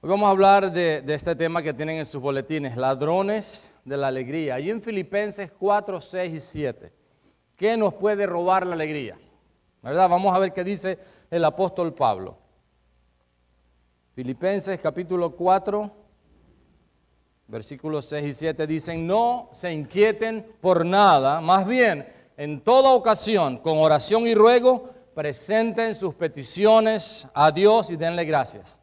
Hoy vamos a hablar de este tema que tienen en sus boletines, ladrones de la alegría. Allí en Filipenses 4, 6 y 7. ¿Qué nos puede robar la alegría? ¿Verdad? Vamos a ver qué dice el apóstol Pablo. Filipenses capítulo 4, versículos 6 y 7 dicen: no se inquieten por nada, más bien en toda ocasión, con oración y ruego, presenten sus peticiones a Dios y denle gracias.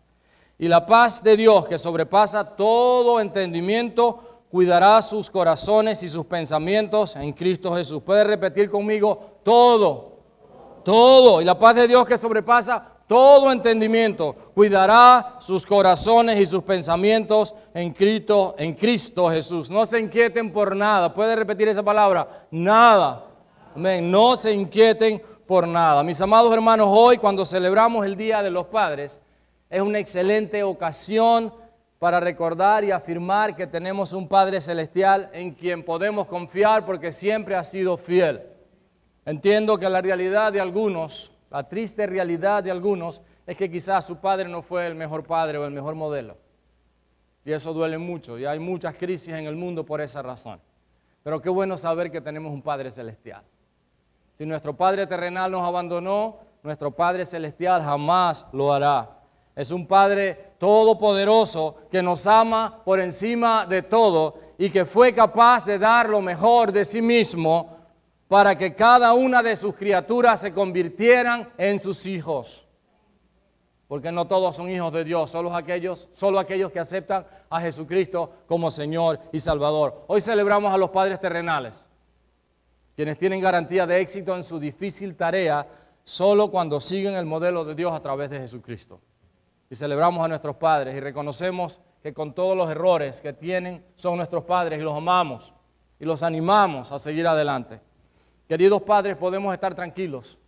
Y la paz de Dios, que sobrepasa todo entendimiento, cuidará sus corazones y sus pensamientos en Cristo Jesús. ¿Puede repetir conmigo? Todo. Y la paz de Dios, que sobrepasa todo entendimiento, cuidará sus corazones y sus pensamientos en Cristo Jesús. No se inquieten por nada. ¿Puede repetir esa palabra? Nada. Amén. No se inquieten por nada. Mis amados hermanos, hoy cuando celebramos el Día de los Padres, es una excelente ocasión para recordar y afirmar que tenemos un Padre Celestial en quien podemos confiar porque siempre ha sido fiel. Entiendo que la realidad de algunos, la triste realidad de algunos, es que quizás su padre no fue el mejor padre o el mejor modelo. Y eso duele mucho y hay muchas crisis en el mundo por esa razón. Pero qué bueno saber que tenemos un Padre Celestial. Si nuestro Padre terrenal nos abandonó, nuestro Padre Celestial jamás lo hará. Es un Padre todopoderoso que nos ama por encima de todo y que fue capaz de dar lo mejor de sí mismo para que cada una de sus criaturas se convirtieran en sus hijos. Porque no todos son hijos de Dios, solo aquellos que aceptan a Jesucristo como Señor y Salvador. Hoy celebramos a los padres terrenales, quienes tienen garantía de éxito en su difícil tarea solo cuando siguen el modelo de Dios a través de Jesucristo. Y celebramos a nuestros padres y reconocemos que con todos los errores que tienen son nuestros padres y los amamos y los animamos a seguir adelante. Queridos padres, podemos estar tranquilos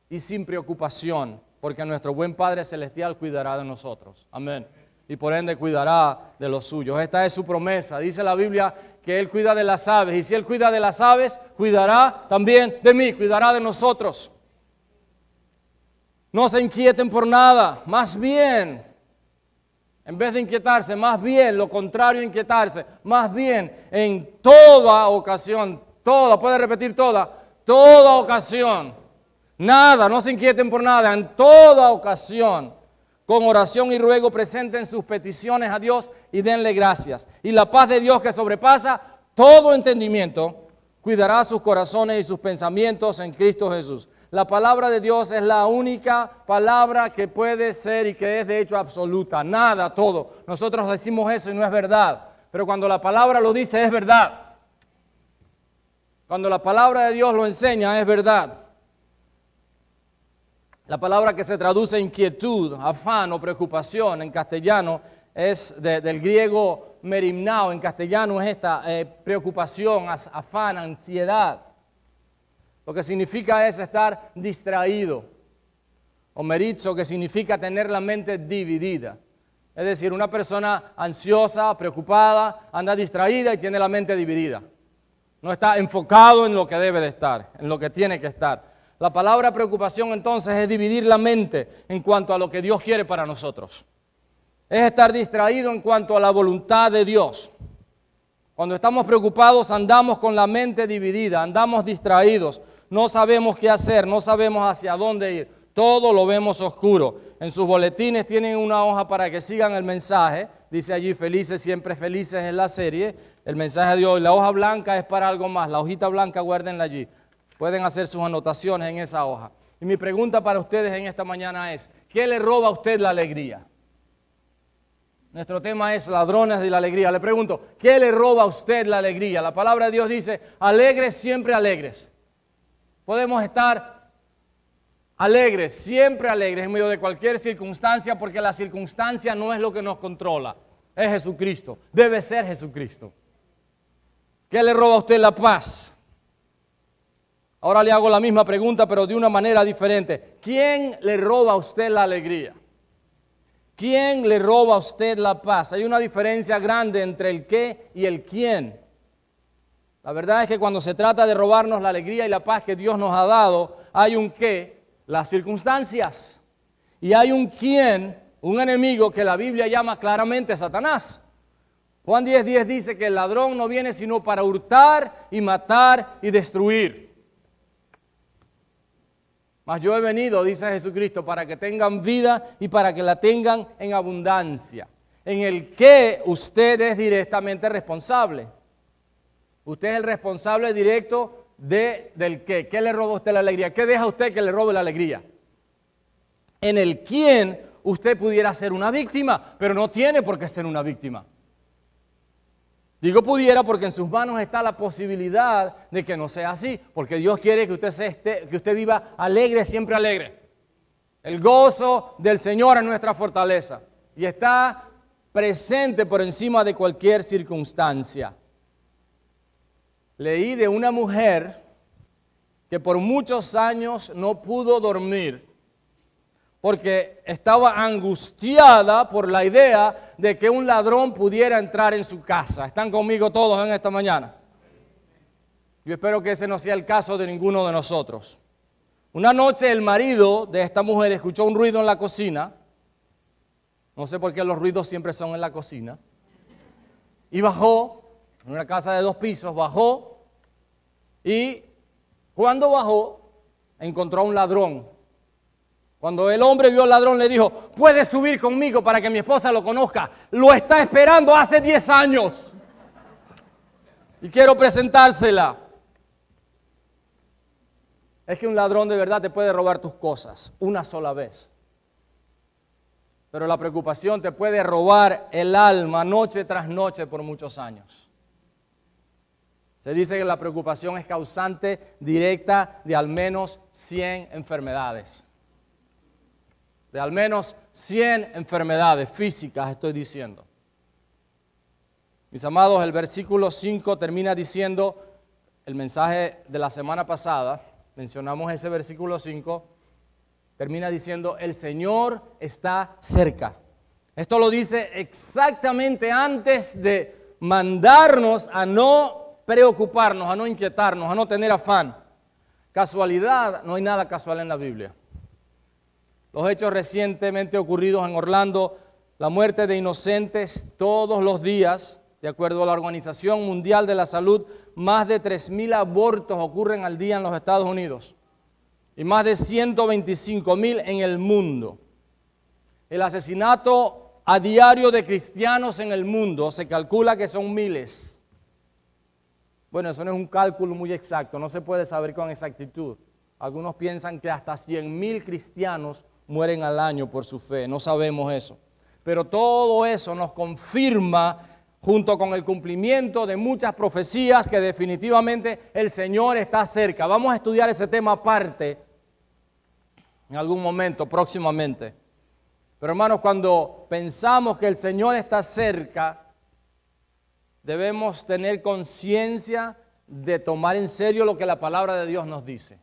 y sin preocupación porque nuestro buen Padre Celestial cuidará de nosotros. Amén. Y por ende cuidará de los suyos. Esta es su promesa. Dice la Biblia que Él cuida de las aves y si Él cuida de las aves, cuidará también de mí, cuidará de nosotros. No se inquieten por nada, más bien, en vez de inquietarse, más bien, lo contrario a inquietarse, más bien en toda ocasión, puede repetir toda ocasión, nada, no se inquieten por nada, en toda ocasión, con oración y ruego presenten sus peticiones a Dios y denle gracias. Y la paz de Dios que sobrepasa todo entendimiento, cuidará sus corazones y sus pensamientos en Cristo Jesús. La palabra de Dios es la única palabra que puede ser y que es de hecho absoluta. Nada, todo. Nosotros decimos eso y no es verdad. Pero cuando la palabra lo dice es verdad. Cuando la palabra de Dios lo enseña es verdad. La palabra que se traduce inquietud, afán o preocupación en castellano es del griego merimnao. En castellano es esta preocupación, afán, ansiedad. Lo que significa es estar distraído, o merizo, que significa tener la mente dividida. Es decir, una persona ansiosa, preocupada, anda distraída y tiene la mente dividida. No está enfocado en lo que debe de estar, en lo que tiene que estar. La palabra preocupación entonces es dividir la mente en cuanto a lo que Dios quiere para nosotros. Es estar distraído en cuanto a la voluntad de Dios. Cuando estamos preocupados andamos con la mente dividida, andamos distraídos. No sabemos qué hacer, no sabemos hacia dónde ir. Todo lo vemos oscuro. En sus boletines tienen una hoja para que sigan el mensaje. Dice allí felices, siempre felices es la serie. El mensaje de hoy. La hoja blanca es para algo más. La hojita blanca guárdenla allí. Pueden hacer sus anotaciones en esa hoja. Y mi pregunta para ustedes en esta mañana es: ¿qué le roba a usted la alegría? Nuestro tema es ladrones de la alegría. Le pregunto, ¿qué le roba a usted la alegría? La palabra de Dios dice, alegres, siempre alegres. Podemos estar alegres, siempre alegres en medio de cualquier circunstancia, porque la circunstancia no es lo que nos controla, es Jesucristo, debe ser Jesucristo. ¿Qué le roba a usted la paz? Ahora le hago la misma pregunta, pero de una manera diferente. ¿Quién le roba a usted la alegría? ¿Quién le roba a usted la paz? Hay una diferencia grande entre el qué y el quién. La verdad es que cuando se trata de robarnos la alegría y la paz que Dios nos ha dado, hay un qué, las circunstancias. Y hay un quién, un enemigo que la Biblia llama claramente Satanás. Juan 10:10 dice que el ladrón no viene sino para hurtar y matar y destruir. Mas yo he venido, dice Jesucristo, para que tengan vida y para que la tengan en abundancia, en el que usted es directamente responsable. Usted es el responsable directo del qué. ¿Qué le roba a usted la alegría? ¿Qué deja usted que le robe la alegría? En el quien usted pudiera ser una víctima, pero no tiene por qué ser una víctima. Digo pudiera porque en sus manos está la posibilidad de que no sea así, porque Dios quiere que usted viva alegre, siempre alegre. El gozo del Señor es nuestra fortaleza y está presente por encima de cualquier circunstancia. Leí de una mujer que por muchos años no pudo dormir porque estaba angustiada por la idea de que un ladrón pudiera entrar en su casa. ¿Están conmigo todos en esta mañana? Yo espero que ese no sea el caso de ninguno de nosotros. Una noche el marido de esta mujer escuchó un ruido en la cocina. No sé por qué los ruidos siempre son en la cocina. Y bajó, en una casa de 2 pisos, bajó y cuando bajó encontró a un ladrón. Cuando el hombre vio al ladrón le dijo, puedes subir conmigo para que mi esposa lo conozca. Lo está esperando hace 10 años. Y quiero presentársela. Es que un ladrón de verdad te puede robar tus cosas una sola vez. Pero la preocupación te puede robar el alma noche tras noche por muchos años. Se dice que la preocupación es causante directa de al menos 100 enfermedades. De al menos 100 enfermedades físicas estoy diciendo. Mis amados, el versículo 5 termina diciendo, el mensaje de la semana pasada, mencionamos ese versículo 5, termina diciendo, el Señor está cerca. Esto lo dice exactamente antes de mandarnos a no preocuparnos, a no inquietarnos, a no tener afán. Casualidad, no hay nada casual en la Biblia. Los hechos recientemente ocurridos en Orlando, la muerte de inocentes todos los días, de acuerdo a la Organización Mundial de la Salud, más de 3,000 abortos ocurren al día en los Estados Unidos y más de 125,000 en el mundo. El asesinato a diario de cristianos en el mundo se calcula que son miles. Bueno, eso no es un cálculo muy exacto, no se puede saber con exactitud. Algunos piensan que hasta 100,000 cristianos mueren al año por su fe, no sabemos eso. Pero todo eso nos confirma, junto con el cumplimiento de muchas profecías, que definitivamente el Señor está cerca. Vamos a estudiar ese tema aparte en algún momento, próximamente. Pero hermanos, cuando pensamos que el Señor está cerca, debemos tener conciencia de tomar en serio lo que la palabra de Dios nos dice.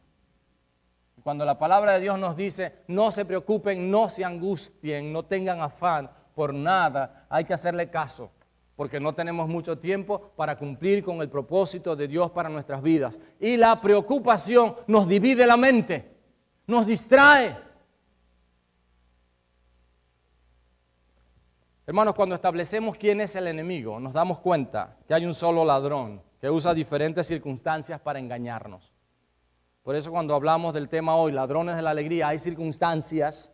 Cuando la palabra de Dios nos dice, no se preocupen, no se angustien, no tengan afán por nada, hay que hacerle caso, porque no tenemos mucho tiempo para cumplir con el propósito de Dios para nuestras vidas. Y la preocupación nos divide la mente, nos distrae. Hermanos, cuando establecemos quién es el enemigo, nos damos cuenta que hay un solo ladrón que usa diferentes circunstancias para engañarnos. Por eso cuando hablamos del tema hoy, ladrones de la alegría, hay circunstancias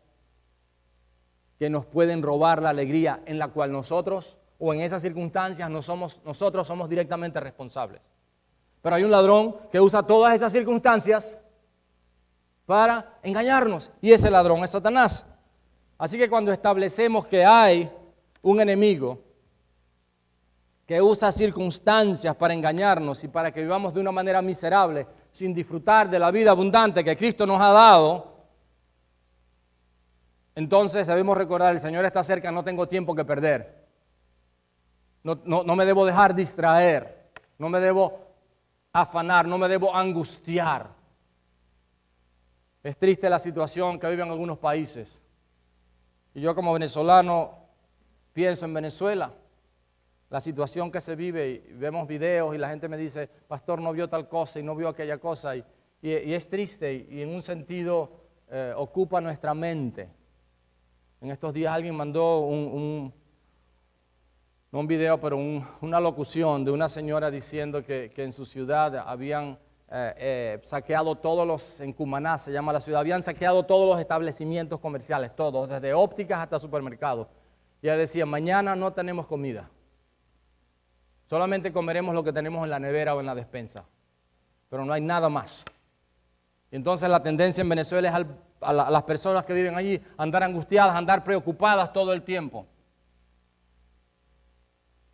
que nos pueden robar la alegría, en la cual nosotros, o en esas circunstancias, nosotros somos directamente responsables. Pero hay un ladrón que usa todas esas circunstancias para engañarnos, y ese ladrón es Satanás. Así que cuando establecemos que hay un enemigo que usa circunstancias para engañarnos y para que vivamos de una manera miserable, sin disfrutar de la vida abundante que Cristo nos ha dado, entonces debemos recordar, el Señor está cerca, no tengo tiempo que perder. No me debo dejar distraer, no me debo afanar, no me debo angustiar. Es triste la situación que viven algunos países. Y yo como venezolano pienso en Venezuela, la situación que se vive, y vemos videos y la gente me dice, pastor, no vio tal cosa y no vio aquella cosa, y es triste y en un sentido ocupa nuestra mente. En estos días alguien mandó no un video, pero una locución de una señora diciendo que en su ciudad habían saqueado en Cumaná se llama la ciudad, habían saqueado todos los establecimientos comerciales, todos, desde ópticas hasta supermercados. Y ella decía, mañana no tenemos comida. Solamente comeremos lo que tenemos en la nevera o en la despensa. Pero no hay nada más. Y entonces la tendencia en Venezuela es a las personas que viven allí andar angustiadas, andar preocupadas todo el tiempo.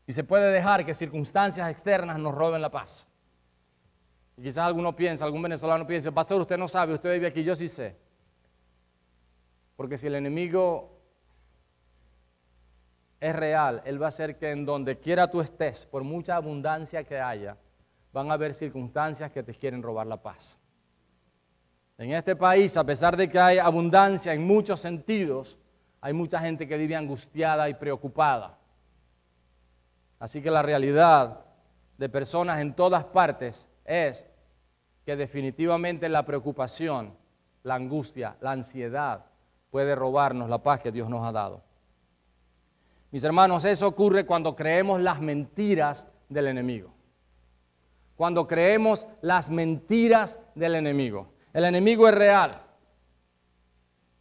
Y se puede dejar que circunstancias externas nos roben la paz. Y quizás algún venezolano piense, pastor, usted no sabe, usted vive aquí, yo sí sé. Porque si el enemigo es real, él va a hacer que en donde quiera tú estés, por mucha abundancia que haya, van a haber circunstancias que te quieren robar la paz. En este país, a pesar de que hay abundancia en muchos sentidos, hay mucha gente que vive angustiada y preocupada. Así que la realidad de personas en todas partes es que definitivamente la preocupación, la angustia, la ansiedad puede robarnos la paz que Dios nos ha dado. Mis hermanos, eso ocurre cuando creemos las mentiras del enemigo. Cuando creemos las mentiras del enemigo. El enemigo es real.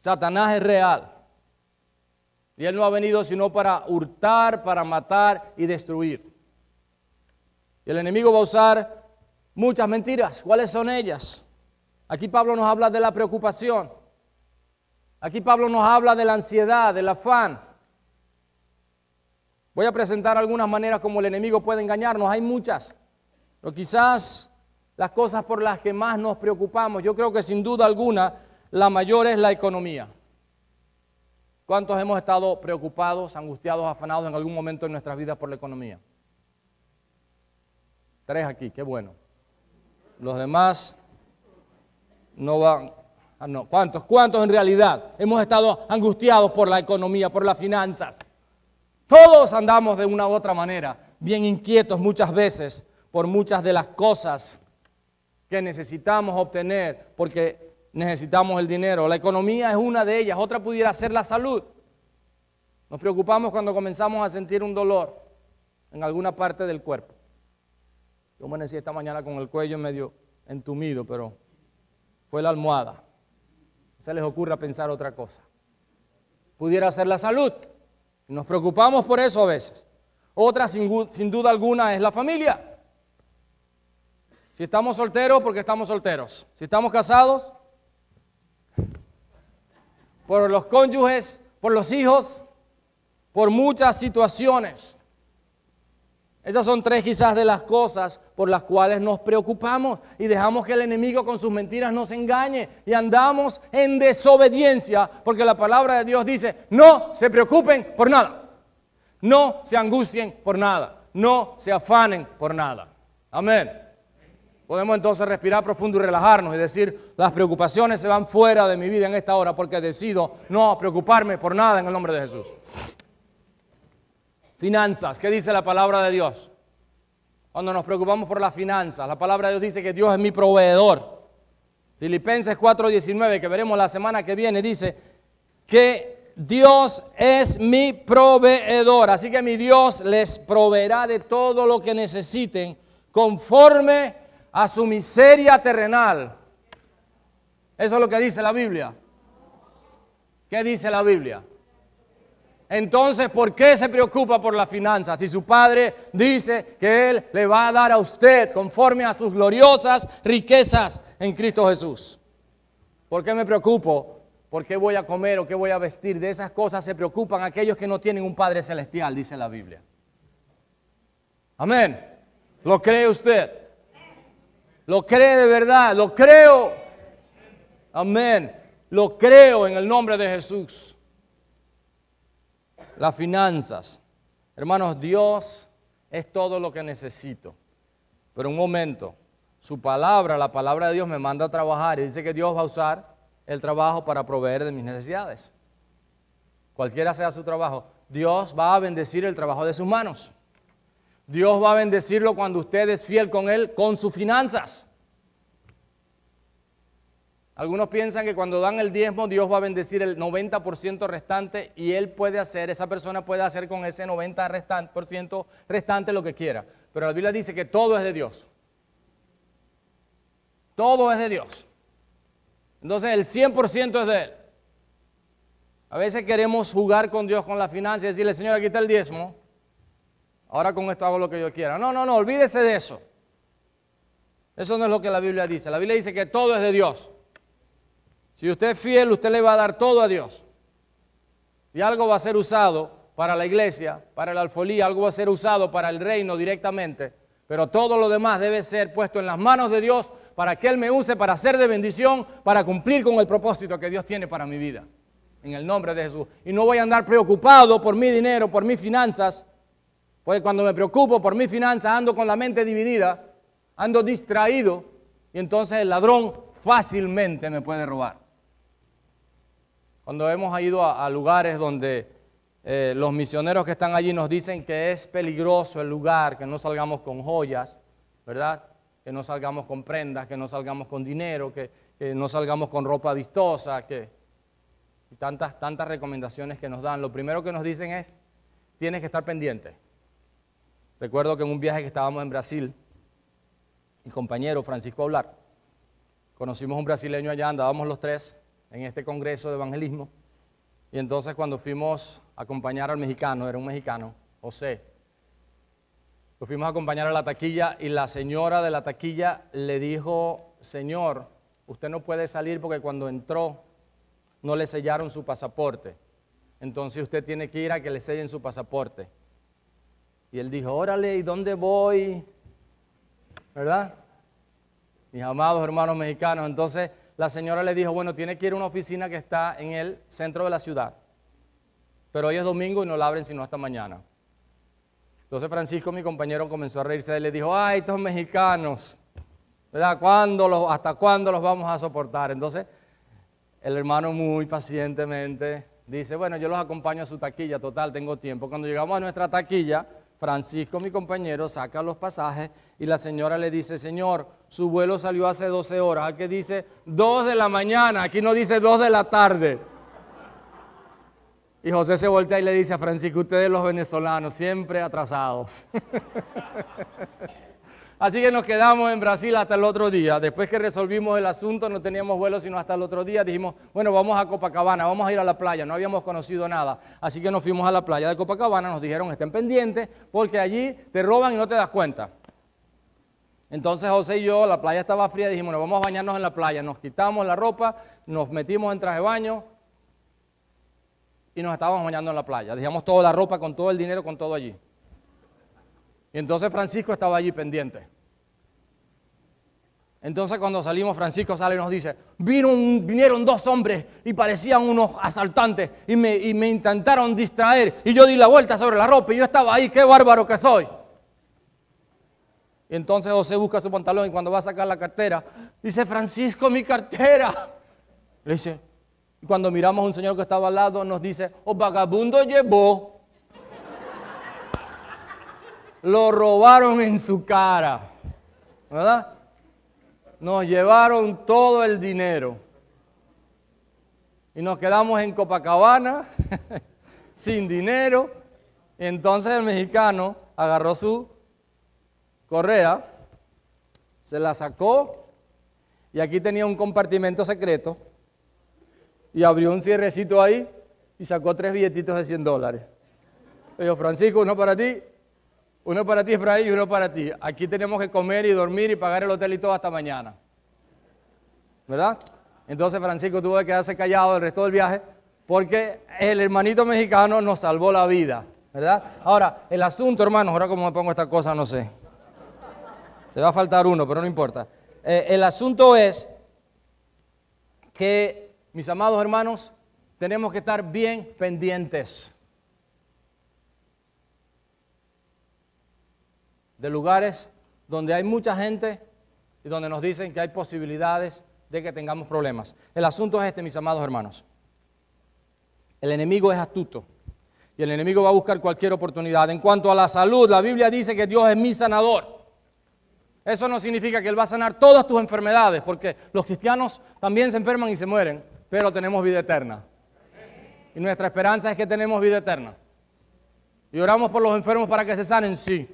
Satanás es real. Y él no ha venido sino para hurtar, para matar y destruir. Y el enemigo va a usar muchas mentiras. ¿Cuáles son ellas? Aquí Pablo nos habla de la preocupación. Aquí Pablo nos habla de la ansiedad, del afán. Voy a presentar algunas maneras como el enemigo puede engañarnos. Hay muchas. Pero quizás las cosas por las que más nos preocupamos, yo creo que sin duda alguna, la mayor es la economía. ¿Cuántos hemos estado preocupados, angustiados, afanados en algún momento en nuestras vidas por la economía? 3 aquí, qué bueno. Los demás no van. No. ¿Cuántos en realidad hemos estado angustiados por la economía, por las finanzas? Todos andamos de una u otra manera, bien inquietos muchas veces por muchas de las cosas que necesitamos obtener porque necesitamos el dinero. La economía es una de ellas, otra pudiera ser la salud. Nos preocupamos cuando comenzamos a sentir un dolor en alguna parte del cuerpo. Yo amanecí esta mañana con el cuello medio entumido, pero fue la almohada. No se les ocurra pensar otra cosa. Pudiera ser la salud. Nos preocupamos por eso a veces. Otra, sin duda alguna, es la familia. Si estamos solteros, porque estamos solteros. Si estamos casados, por los cónyuges, por los hijos, por muchas situaciones. Esas son 3 quizás de las cosas por las cuales nos preocupamos y dejamos que el enemigo con sus mentiras nos engañe y andamos en desobediencia porque la palabra de Dios dice, no se preocupen por nada, no se angustien por nada, no se afanen por nada. Amén. Podemos entonces respirar profundo y relajarnos y decir, las preocupaciones se van fuera de mi vida en esta hora porque decido no preocuparme por nada en el nombre de Jesús. Finanzas, ¿qué dice la palabra de Dios? Cuando nos preocupamos por las finanzas, la palabra de Dios dice que Dios es mi proveedor. Filipenses 4:19, que veremos la semana que viene, dice que Dios es mi proveedor. Así que mi Dios les proveerá de todo lo que necesiten conforme a su miseria terrenal. Eso es lo que dice la Biblia. ¿Qué dice la Biblia? Entonces, ¿por qué se preocupa por las finanzas? Si su Padre dice que Él le va a dar a usted conforme a sus gloriosas riquezas en Cristo Jesús. ¿Por qué me preocupo? ¿Por qué voy a comer o qué voy a vestir? De esas cosas se preocupan aquellos que no tienen un Padre celestial, dice la Biblia. Amén. ¿Lo cree usted? ¿Lo cree de verdad? ¿Lo creo? Amén. Lo creo en el nombre de Jesús. Las finanzas. Hermanos, Dios es todo lo que necesito. Pero un momento, su palabra, la palabra de Dios me manda a trabajar y dice que Dios va a usar el trabajo para proveer de mis necesidades. Cualquiera sea su trabajo, Dios va a bendecir el trabajo de sus manos. Dios va a bendecirlo cuando usted es fiel con Él, con sus finanzas. Algunos piensan que cuando dan el diezmo Dios va a bendecir el 90% restante y esa persona puede hacer con ese 90% restante lo que quiera. Pero la Biblia dice que todo es de Dios. Todo es de Dios. Entonces el 100% es de Él. A veces queremos jugar con Dios con la finanza y decirle, Señor, aquí está el diezmo. Ahora con esto hago lo que yo quiera. No, olvídese de eso. Eso no es lo que la Biblia dice. La Biblia dice que todo es de Dios. Si usted es fiel, usted le va a dar todo a Dios. Y algo va a ser usado para la iglesia, para la alfolía, algo va a ser usado para el reino directamente. Pero todo lo demás debe ser puesto en las manos de Dios para que Él me use para ser de bendición, para cumplir con el propósito que Dios tiene para mi vida. En el nombre de Jesús. Y no voy a andar preocupado por mi dinero, por mis finanzas. Porque cuando me preocupo por mis finanzas ando con la mente dividida, ando distraído y entonces el ladrón fácilmente me puede robar. Cuando hemos ido a lugares donde los misioneros que están allí nos dicen que es peligroso el lugar, que no salgamos con joyas, ¿verdad? Que no salgamos con prendas, que no salgamos con dinero, que no salgamos con ropa vistosa, y tantas recomendaciones que nos dan. Lo primero que nos dicen es, tienes que estar pendiente. Recuerdo que en un viaje que estábamos en Brasil, mi compañero Francisco Aular, conocimos un brasileño allá, andábamos los tres en este congreso de evangelismo, y entonces cuando fuimos a acompañar al mexicano, era un mexicano, José, lo fuimos a acompañar a la taquilla y la señora de la taquilla le dijo, Señor, usted no puede salir porque cuando entró no le sellaron su pasaporte, entonces usted tiene que ir a que le sellen su pasaporte. Y él dijo, órale, ¿y dónde voy? ¿Verdad? Mis amados hermanos mexicanos, entonces la señora le dijo, bueno, tiene que ir a una oficina que está en el centro de la ciudad, pero hoy es domingo y no la abren sino hasta mañana. Entonces Francisco, mi compañero, comenzó a reírse y le dijo, ay, estos mexicanos, ¿verdad? ¿Hasta cuándo los vamos a soportar? Entonces el hermano muy pacientemente dice, bueno, yo los acompaño a su taquilla, total, tengo tiempo. Cuando llegamos a nuestra taquilla, Francisco, mi compañero, saca los pasajes y la señora le dice, señor, su vuelo salió hace 12 horas. Aquí dice 2 de la mañana, aquí no dice 2 de la tarde. Y José se voltea y le dice a Francisco, ustedes los venezolanos, siempre atrasados. Así que nos quedamos en Brasil hasta el otro día. Después que resolvimos el asunto, no teníamos vuelo sino hasta el otro día. Dijimos, bueno, vamos a Copacabana, vamos a ir a la playa. No habíamos conocido nada. Así que nos fuimos a la playa de Copacabana. Nos dijeron, estén pendientes porque allí te roban y no te das cuenta. Entonces José y yo, la playa estaba fría, dijimos, bueno, vamos a bañarnos en la playa. Nos quitamos la ropa, nos metimos en traje de baño y nos estábamos bañando en la playa. Dejamos toda la ropa, con todo el dinero, con todo allí. Y entonces Francisco estaba allí pendiente. Entonces cuando salimos, Francisco sale y nos dice, vinieron 2 hombres y parecían unos asaltantes y me intentaron distraer y yo di la vuelta sobre la ropa y yo estaba ahí, qué bárbaro que soy. Y entonces José busca su pantalón y cuando va a sacar la cartera, dice, Francisco, mi cartera. Le dice, y cuando miramos a un señor que estaba al lado, nos dice, oh, vagabundo llevó. Lo robaron en su cara, ¿verdad? Nos llevaron todo el dinero y nos quedamos en Copacabana sin dinero. Entonces el mexicano agarró su correa, se la sacó y aquí tenía un compartimento secreto y abrió un cierrecito ahí y sacó 3 billetitos de $100. Le dijo, Francisco, uno para ti Efraín y uno para ti. Aquí tenemos que comer y dormir y pagar el hotel y todo hasta mañana. ¿Verdad? Entonces Francisco tuvo que quedarse callado el resto del viaje porque el hermanito mexicano nos salvó la vida. ¿Verdad? Ahora, el asunto, hermanos, ahora como me pongo esta cosa, no sé. Se va a faltar uno, pero no importa. El asunto es que, mis amados hermanos, tenemos que estar bien pendientes de lugares donde hay mucha gente y donde nos dicen que hay posibilidades de que tengamos problemas. El asunto es este, mis amados hermanos. El enemigo es astuto y el enemigo va a buscar cualquier oportunidad. En cuanto a la salud, la Biblia dice que Dios es mi sanador. Eso no significa que Él va a sanar todas tus enfermedades, porque los cristianos también se enferman y se mueren, pero tenemos vida eterna. Y nuestra esperanza es que tenemos vida eterna. Y oramos por los enfermos para que se sanen, sí.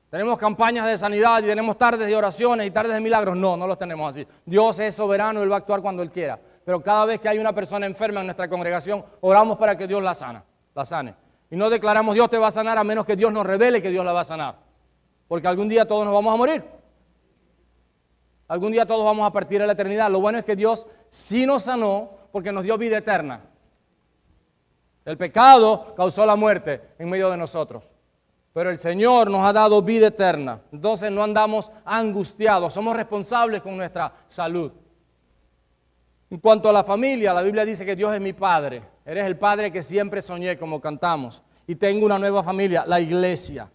Tenemos campañas de sanidad y tenemos tardes de oraciones y tardes de milagros. No, no los tenemos así. Dios es soberano, Él va a actuar cuando Él quiera. Pero cada vez que hay una persona enferma en nuestra congregación, oramos para que Dios la sane. Y no declaramos Dios te va a sanar a menos que Dios nos revele que Dios la va a sanar. Porque algún día todos nos vamos a morir. Algún día todos vamos a partir a la eternidad. Lo bueno es que Dios sí nos sanó porque nos dio vida eterna. El pecado causó la muerte en medio de nosotros. Pero el Señor nos ha dado vida eterna. Entonces no andamos angustiados. Somos responsables con nuestra salud. En cuanto a la familia, la Biblia dice que Dios es mi Padre. Eres el Padre que siempre soñé, como cantamos. Y tengo una nueva familia, la iglesia.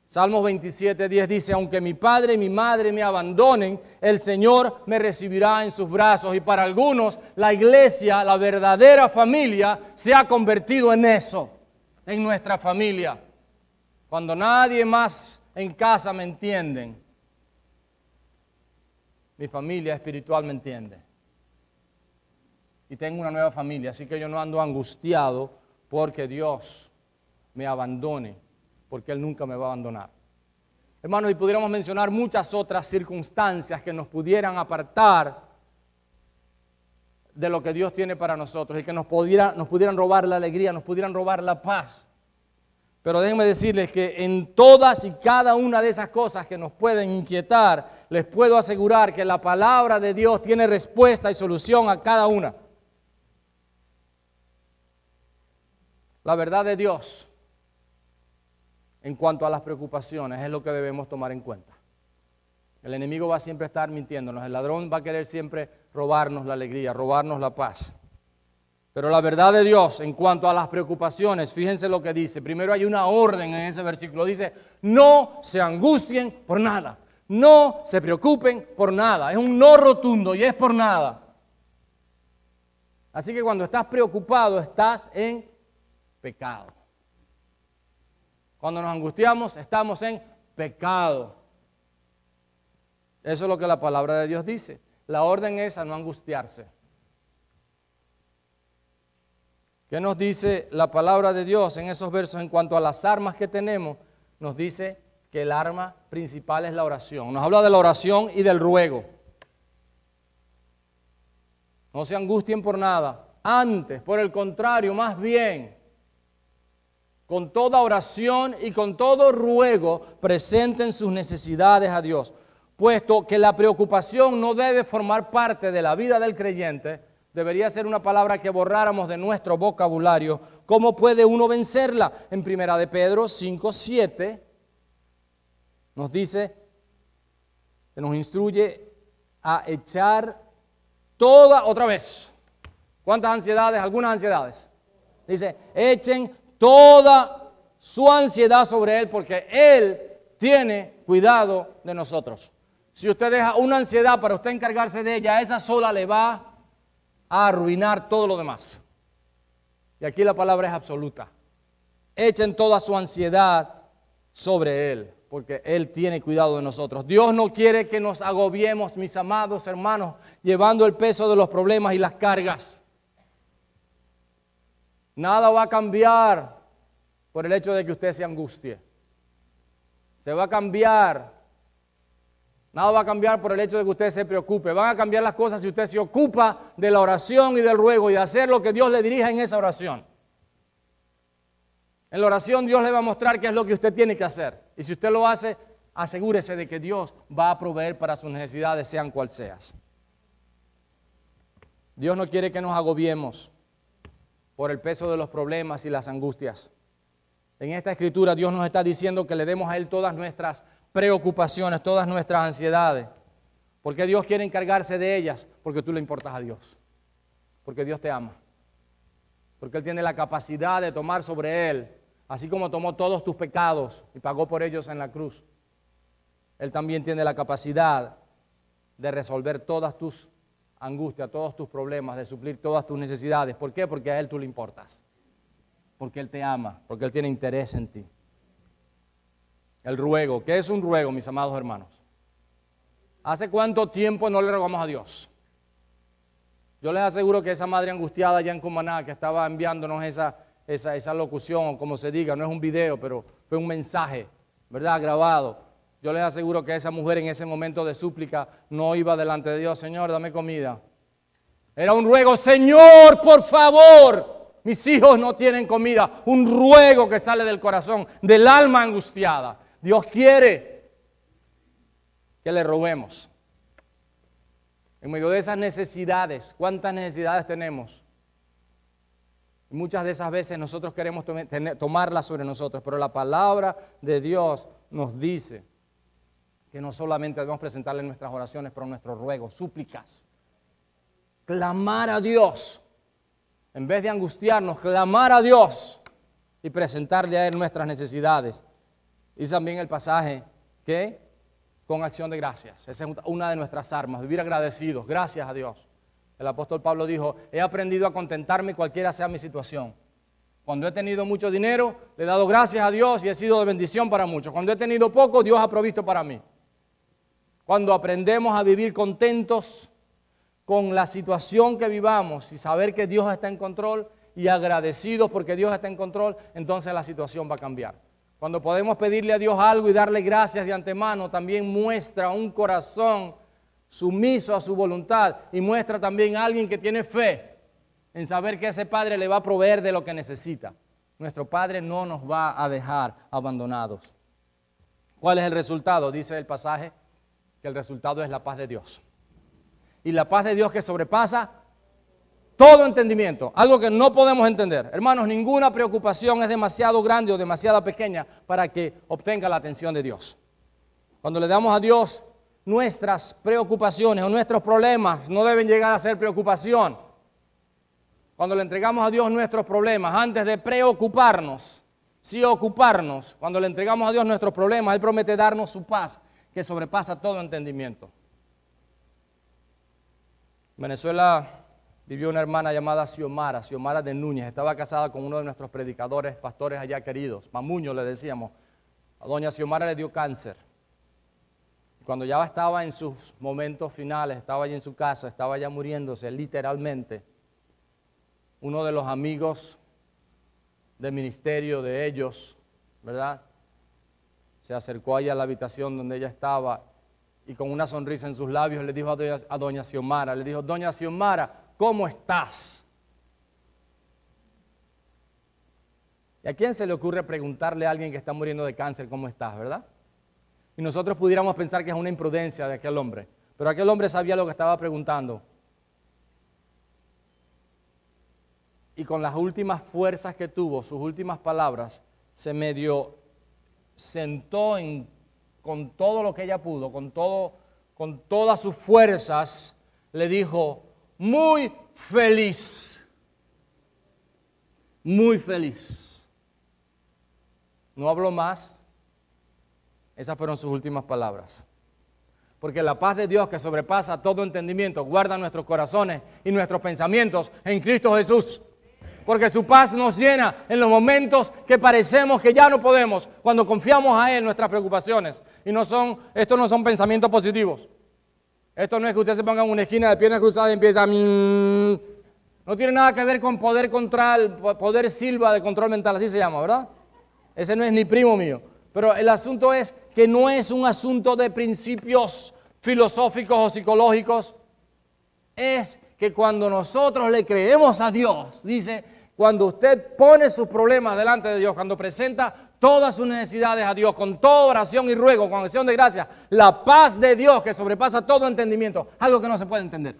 Salmos 27:10 dice, aunque mi padre y mi madre me abandonen, el Señor me recibirá en sus brazos. Y para algunos, la iglesia, la verdadera familia, se ha convertido en eso, en nuestra familia. Cuando nadie más en casa me entiende, mi familia espiritual me entiende. Y tengo una nueva familia, así que yo no ando angustiado porque Dios me abandone, porque Él nunca me va a abandonar. Hermanos, y pudiéramos mencionar muchas otras circunstancias que nos pudieran apartar de lo que Dios tiene para nosotros y que nos pudieran robar la alegría, nos pudieran robar la paz. Pero déjenme decirles que en todas y cada una de esas cosas que nos pueden inquietar, les puedo asegurar que la palabra de Dios tiene respuesta y solución a cada una. La verdad de Dios en cuanto a las preocupaciones es lo que debemos tomar en cuenta. El enemigo va a siempre estar mintiéndonos, el ladrón va a querer siempre robarnos la alegría, robarnos la paz. Pero la verdad de Dios en cuanto a las preocupaciones, fíjense lo que dice. Primero hay una orden en ese versículo, dice, no se angustien por nada, no se preocupen por nada. Es un no rotundo y es por nada. Así que cuando estás preocupado, estás en pecado. Cuando nos angustiamos, estamos en pecado. Eso es lo que la palabra de Dios dice. La orden es a no angustiarse. ¿Qué nos dice la palabra de Dios en esos versos en cuanto a las armas que tenemos? Nos dice que el arma principal es la oración. Nos habla de la oración y del ruego. No se angustien por nada. Antes, por el contrario, más bien, con toda oración y con todo ruego, presenten sus necesidades a Dios. Puesto que la preocupación no debe formar parte de la vida del creyente, debería ser una palabra que borráramos de nuestro vocabulario. ¿Cómo puede uno vencerla? En 1 de Pedro 5:7 nos dice, se nos instruye a echar otra vez. ¿Cuántas ansiedades? Algunas ansiedades. Dice, echen toda su ansiedad sobre Él porque Él tiene cuidado de nosotros. Si usted deja una ansiedad para usted encargarse de ella, esa sola le va a arruinar todo lo demás. Y aquí la palabra es absoluta. Echen toda su ansiedad sobre Él, porque Él tiene cuidado de nosotros. Dios no quiere que nos agobiemos, mis amados hermanos, llevando el peso de los problemas y las cargas. Nada va a cambiar por el hecho de que usted se angustie. Se va a cambiar. Nada va a cambiar por el hecho de que usted se preocupe. Van a cambiar las cosas si usted se ocupa de la oración y del ruego y de hacer lo que Dios le dirija en esa oración. En la oración Dios le va a mostrar qué es lo que usted tiene que hacer. Y si usted lo hace, asegúrese de que Dios va a proveer para sus necesidades, sean cual sean. Dios no quiere que nos agobiemos por el peso de los problemas y las angustias. En esta escritura Dios nos está diciendo que le demos a Él todas nuestras preocupaciones, todas nuestras ansiedades. ¿Por qué Dios quiere encargarse de ellas? Porque tú le importas a Dios. Porque Dios te ama. Porque Él tiene la capacidad de tomar sobre Él, así como tomó todos tus pecados y pagó por ellos en la cruz. Él también tiene la capacidad de resolver todas tus angustias, todos tus problemas, de suplir todas tus necesidades. ¿Por qué? Porque a Él tú le importas. Porque Él te ama, porque Él tiene interés en ti. El ruego. ¿Qué es un ruego, mis amados hermanos? ¿Hace cuánto tiempo no le rogamos a Dios? Yo les aseguro que esa madre angustiada allá en Cumaná que estaba enviándonos esa locución, o como se diga, no es un video, pero fue un mensaje, ¿verdad? Grabado. Yo les aseguro que esa mujer en ese momento de súplica no iba delante de Dios, Señor, dame comida. Era un ruego, Señor, por favor, mis hijos no tienen comida. Un ruego que sale del corazón, del alma angustiada. Dios quiere que le roguemos. En medio de esas necesidades, ¿cuántas necesidades tenemos? Muchas de esas veces nosotros queremos tomarlas sobre nosotros, pero la palabra de Dios nos dice que no solamente debemos presentarle nuestras oraciones, pero nuestros ruegos, súplicas. Clamar a Dios, en vez de angustiarnos, clamar a Dios y presentarle a Él nuestras necesidades. Y también el pasaje que con acción de gracias. Esa es una de nuestras armas, vivir agradecidos, gracias a Dios. El apóstol Pablo dijo, he aprendido a contentarme cualquiera sea mi situación. Cuando he tenido mucho dinero, le he dado gracias a Dios y he sido de bendición para muchos. Cuando he tenido poco, Dios ha provisto para mí. Cuando aprendemos a vivir contentos con la situación que vivamos y saber que Dios está en control y agradecidos porque Dios está en control, entonces la situación va a cambiar. Cuando podemos pedirle a Dios algo y darle gracias de antemano, también muestra un corazón sumiso a su voluntad y muestra también a alguien que tiene fe en saber que ese Padre le va a proveer de lo que necesita. Nuestro Padre no nos va a dejar abandonados. ¿Cuál es el resultado? Dice el pasaje que el resultado es la paz de Dios. Y la paz de Dios que sobrepasa todo entendimiento, algo que no podemos entender. Hermanos, ninguna preocupación es demasiado grande o demasiado pequeña para que obtenga la atención de Dios. Cuando le damos a Dios nuestras preocupaciones o nuestros problemas, no deben llegar a ser preocupación. Cuando le entregamos a Dios nuestros problemas, antes de preocuparnos, sí ocuparnos, cuando le entregamos a Dios nuestros problemas, Él promete darnos su paz que sobrepasa todo entendimiento. En Venezuela vivió una hermana llamada Xiomara de Núñez. Estaba casada con uno de nuestros predicadores, pastores allá queridos, Mamuño le decíamos. A doña Xiomara le dio cáncer. Cuando ya estaba en sus momentos finales, estaba allí en su casa, estaba ya muriéndose literalmente, uno de los amigos del ministerio de ellos, ¿verdad? Se acercó allá a la habitación donde ella estaba y con una sonrisa en sus labios le dijo a doña Xiomara, le dijo, doña Xiomara, ¿cómo estás? ¿Y a quién se le ocurre preguntarle a alguien que está muriendo de cáncer cómo estás, verdad? Y nosotros pudiéramos pensar que es una imprudencia de aquel hombre, pero aquel hombre sabía lo que estaba preguntando. Y con las últimas fuerzas que tuvo, sus últimas palabras, se medio sentó con todo lo que ella pudo, con todas sus fuerzas, le dijo, muy feliz, muy feliz. No habló más. Esas fueron sus últimas palabras. Porque la paz de Dios que sobrepasa todo entendimiento guarda nuestros corazones y nuestros pensamientos en Cristo Jesús. Porque su paz nos llena en los momentos que parecemos que ya no podemos, cuando confiamos a Él nuestras preocupaciones. Y estos no son pensamientos positivos. Esto no es que usted se ponga en una esquina de piernas cruzadas y empieza a... No tiene nada que ver con poder Silva de control mental, así se llama, ¿verdad? Ese no es ni primo mío. Pero el asunto es que no es un asunto de principios filosóficos o psicológicos. Es que cuando nosotros le creemos a Dios, dice, cuando usted pone sus problemas delante de Dios, cuando presenta todas sus necesidades a Dios, con toda oración y ruego, con acción de gracia, la paz de Dios que sobrepasa todo entendimiento, algo que no se puede entender,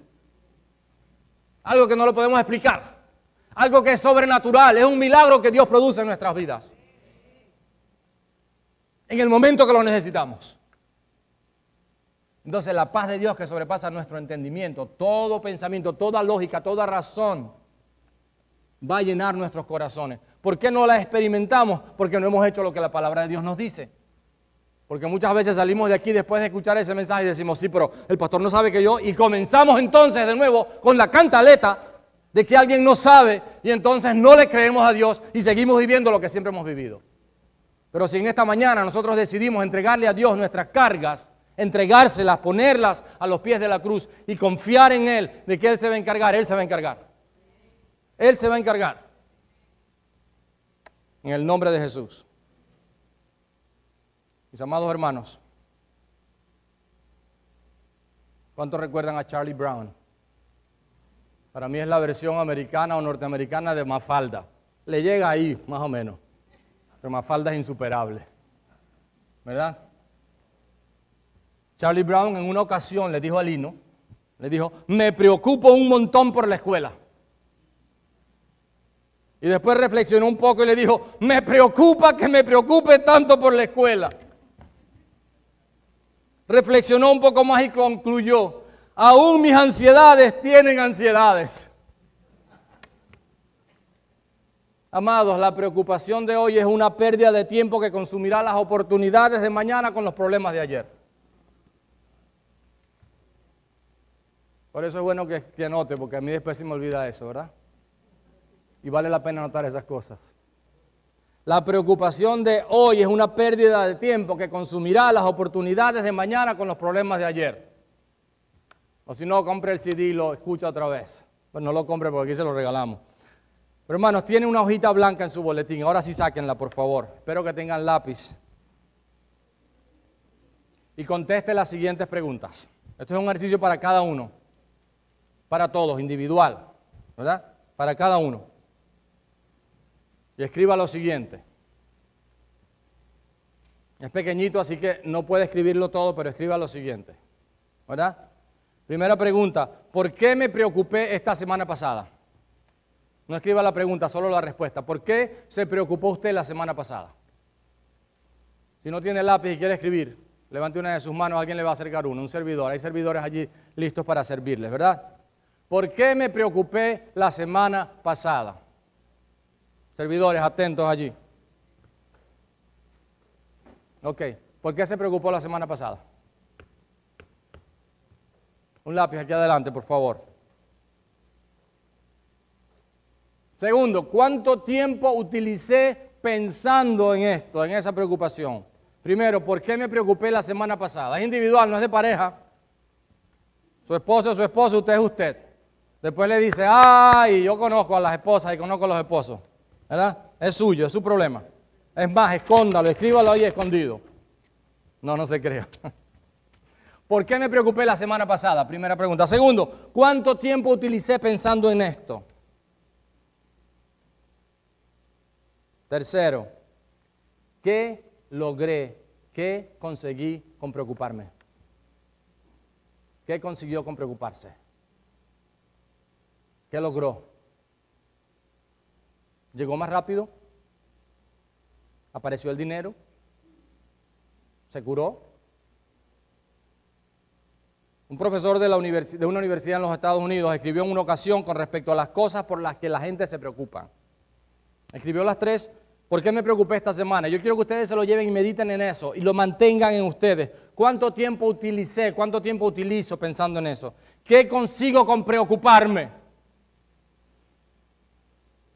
algo que no lo podemos explicar, algo que es sobrenatural, es un milagro que Dios produce en nuestras vidas, en el momento que lo necesitamos. Entonces la paz de Dios que sobrepasa nuestro entendimiento, todo pensamiento, toda lógica, toda razón, va a llenar nuestros corazones. ¿Por qué no la experimentamos? Porque no hemos hecho lo que la palabra de Dios nos dice. Porque muchas veces salimos de aquí después de escuchar ese mensaje y decimos, sí, pero el pastor no sabe que yo, y comenzamos entonces de nuevo con la cantaleta de que alguien no sabe, y entonces no le creemos a Dios y seguimos viviendo lo que siempre hemos vivido. Pero si en esta mañana nosotros decidimos entregarle a Dios nuestras cargas entregárselas, ponerlas a los pies de la cruz y confiar en Él, de que Él se va a encargar. Él se va a encargar. Él se va a encargar. En el nombre de Jesús. Mis amados hermanos, ¿cuántos recuerdan a Charlie Brown? Para mí es la versión americana o norteamericana de Mafalda. Le llega ahí, más o menos. Pero Mafalda es insuperable. ¿Verdad? Charlie Brown en una ocasión le dijo a Lino, le dijo, me preocupo un montón por la escuela. Y después reflexionó un poco y le dijo, me preocupa que me preocupe tanto por la escuela. Reflexionó un poco más y concluyó, aún mis ansiedades tienen ansiedades. Amados, la preocupación de hoy es una pérdida de tiempo que consumirá las oportunidades de mañana con los problemas de ayer. Por eso es bueno que anote, porque a mí después se me olvida eso, ¿verdad? Y vale la pena anotar esas cosas. La preocupación de hoy es una pérdida de tiempo que consumirá las oportunidades de mañana con los problemas de ayer. O si no, compre el CD y lo escucha otra vez. Pues no lo compre porque aquí se lo regalamos. Pero hermanos, tiene una hojita blanca en su boletín. Ahora sí sáquenla, por favor. Espero que tengan lápiz. Y conteste las siguientes preguntas. Esto es un ejercicio para cada uno. Para todos, individual. ¿Verdad? Para cada uno. Y escriba lo siguiente. Es pequeñito, así que no puede escribirlo todo, pero escriba lo siguiente. ¿Verdad? Primera pregunta, ¿por qué me preocupé esta semana pasada? No escriba la pregunta, solo la respuesta. ¿Por qué se preocupó usted la semana pasada? Si no tiene lápiz y quiere escribir, levante una de sus manos, alguien le va a acercar uno, un servidor. Hay servidores allí listos para servirles, ¿verdad? ¿Por qué me preocupé la semana pasada? Servidores, atentos allí. Ok, ¿por qué se preocupó la semana pasada? Un lápiz aquí adelante, por favor. Segundo, ¿cuánto tiempo utilicé pensando en esto, en esa preocupación? Primero, ¿por qué me preocupé la semana pasada? Es individual, no es de pareja. Su esposo es su esposo, usted es usted. Después le dice, ay, yo conozco a las esposas y conozco a los esposos. ¿Verdad? Es suyo, es su problema. Es más, escóndalo, escríbalo ahí escondido. No se crea. ¿Por qué me preocupé la semana pasada? Primera pregunta. Segundo, ¿cuánto tiempo utilicé pensando en esto? Tercero, ¿qué logré? ¿Qué conseguí con preocuparme? ¿Qué consiguió con preocuparse? ¿Qué logró? ¿Llegó más rápido? ¿Apareció el dinero? ¿Se curó? Un profesor de una universidad en los Estados Unidos escribió en una ocasión con respecto a las cosas por las que la gente se preocupa. Escribió las tres. ¿Por qué me preocupé esta semana? Yo quiero que ustedes se lo lleven y mediten en eso y lo mantengan en ustedes. ¿Cuánto tiempo utilicé? ¿Cuánto tiempo utilizo pensando en eso? ¿Qué consigo con preocuparme?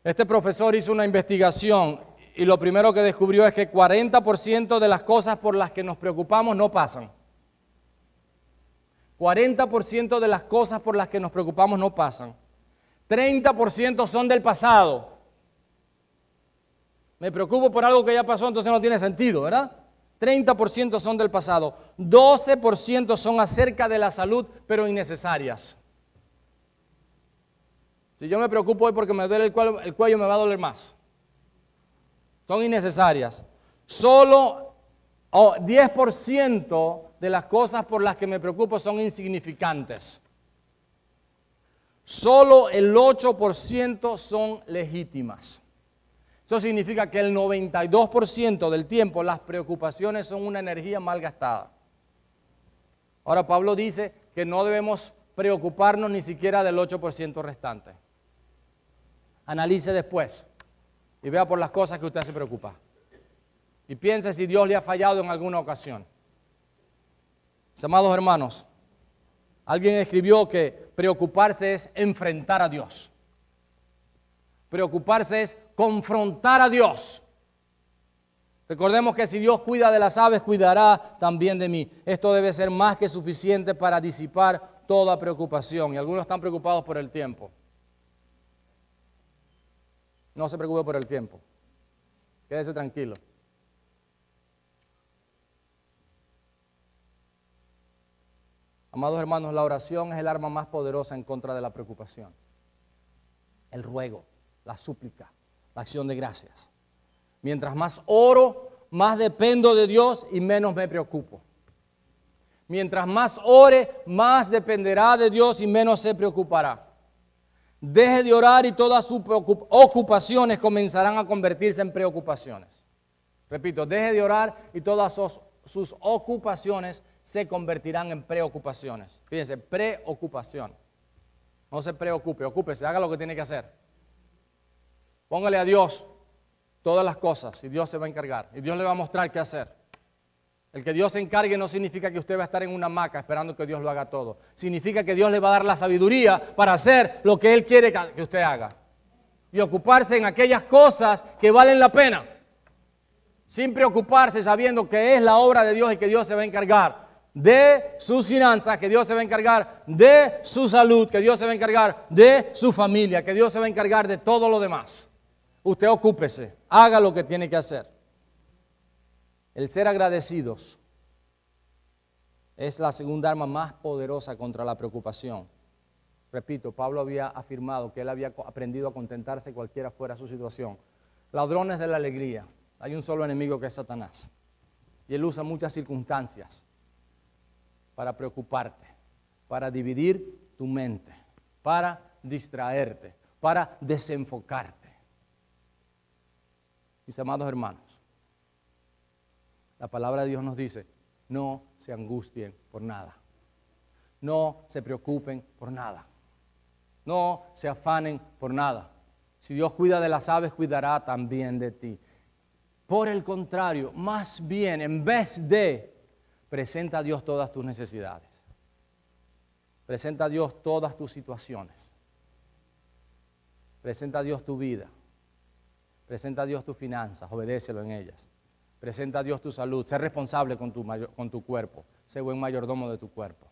Este profesor hizo una investigación y lo primero que descubrió es que 40% de las cosas por las que nos preocupamos no pasan. 40% de las cosas por las que nos preocupamos no pasan. 30% son del pasado. Me preocupo por algo que ya pasó, entonces no tiene sentido, ¿verdad? 30% son del pasado. 12% son acerca de la salud, pero innecesarias. Si yo me preocupo hoy porque me duele el cuello me va a doler más. Son innecesarias. Solo 10% de las cosas por las que me preocupo son insignificantes. Solo el 8% son legítimas. Eso significa que el 92% del tiempo las preocupaciones son una energía mal gastada. Ahora Pablo dice que no debemos preocuparnos ni siquiera del 8% restante. Analice después y vea por las cosas que usted se preocupa. Y piense si Dios le ha fallado en alguna ocasión. Mis amados hermanos, alguien escribió que preocuparse es enfrentar a Dios. Preocuparse es confrontar a Dios. Recordemos que si Dios cuida de las aves, cuidará también de mí. Esto debe ser más que suficiente para disipar toda preocupación. Y algunos están preocupados por el tiempo. No se preocupe por el tiempo. Quédese tranquilo. Amados hermanos, la oración es el arma más poderosa en contra de la preocupación. El ruego, la súplica, la acción de gracias. Mientras más oro, más dependo de Dios y menos me preocupo. Mientras más ore, más dependerá de Dios y menos se preocupará. Deje de orar y todas sus ocupaciones comenzarán a convertirse en preocupaciones. Repito, deje de orar y todas sus ocupaciones se convertirán en preocupaciones. Fíjense, preocupación. No se preocupe, ocúpese, haga lo que tiene que hacer. Póngale a Dios todas las cosas y Dios se va a encargar. Y Dios le va a mostrar qué hacer. El que Dios se encargue no significa que usted va a estar en una hamaca esperando que Dios lo haga todo. Significa que Dios le va a dar la sabiduría para hacer lo que Él quiere que usted haga. Y ocuparse en aquellas cosas que valen la pena. Sin preocuparse sabiendo que es la obra de Dios y que Dios se va a encargar de sus finanzas, que Dios se va a encargar de su salud, que Dios se va a encargar de su familia, que Dios se va a encargar de todo lo demás. Usted ocúpese, haga lo que tiene que hacer. El ser agradecidos es la segunda arma más poderosa contra la preocupación. Repito, Pablo había afirmado que él había aprendido a contentarse cualquiera fuera su situación. Ladrones de la alegría. Hay un solo enemigo que es Satanás. Y él usa muchas circunstancias para preocuparte, para dividir tu mente, para distraerte, para desenfocarte. Mis amados hermanos, la palabra de Dios nos dice, no se angustien por nada. No se preocupen por nada. No se afanen por nada. Si Dios cuida de las aves, cuidará también de ti. Por el contrario, más bien, en vez de, presenta a Dios todas tus necesidades. Presenta a Dios todas tus situaciones. Presenta a Dios tu vida. Presenta a Dios tus finanzas, obedécelo en ellas. Presenta a Dios tu salud, sé responsable con tu cuerpo, sé buen mayordomo de tu cuerpo.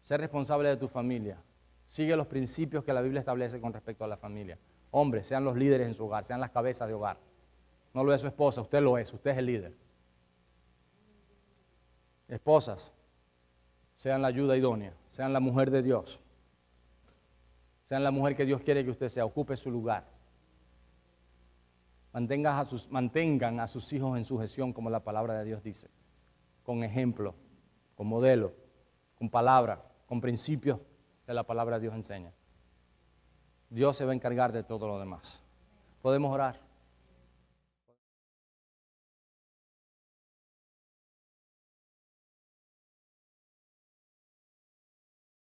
Sé responsable de tu familia, sigue los principios que la Biblia establece con respecto a la familia. Hombres, sean los líderes en su hogar, sean las cabezas de hogar. No lo es su esposa, usted lo es, usted es el líder. Esposas, sean la ayuda idónea, sean la mujer de Dios. Sean la mujer que Dios quiere que usted sea, ocupe su lugar. Mantengan a sus hijos en sujeción como la palabra de Dios dice. Con ejemplo, con modelo, con palabra, con principios de la palabra de Dios enseña. Dios se va a encargar de todo lo demás. Podemos orar.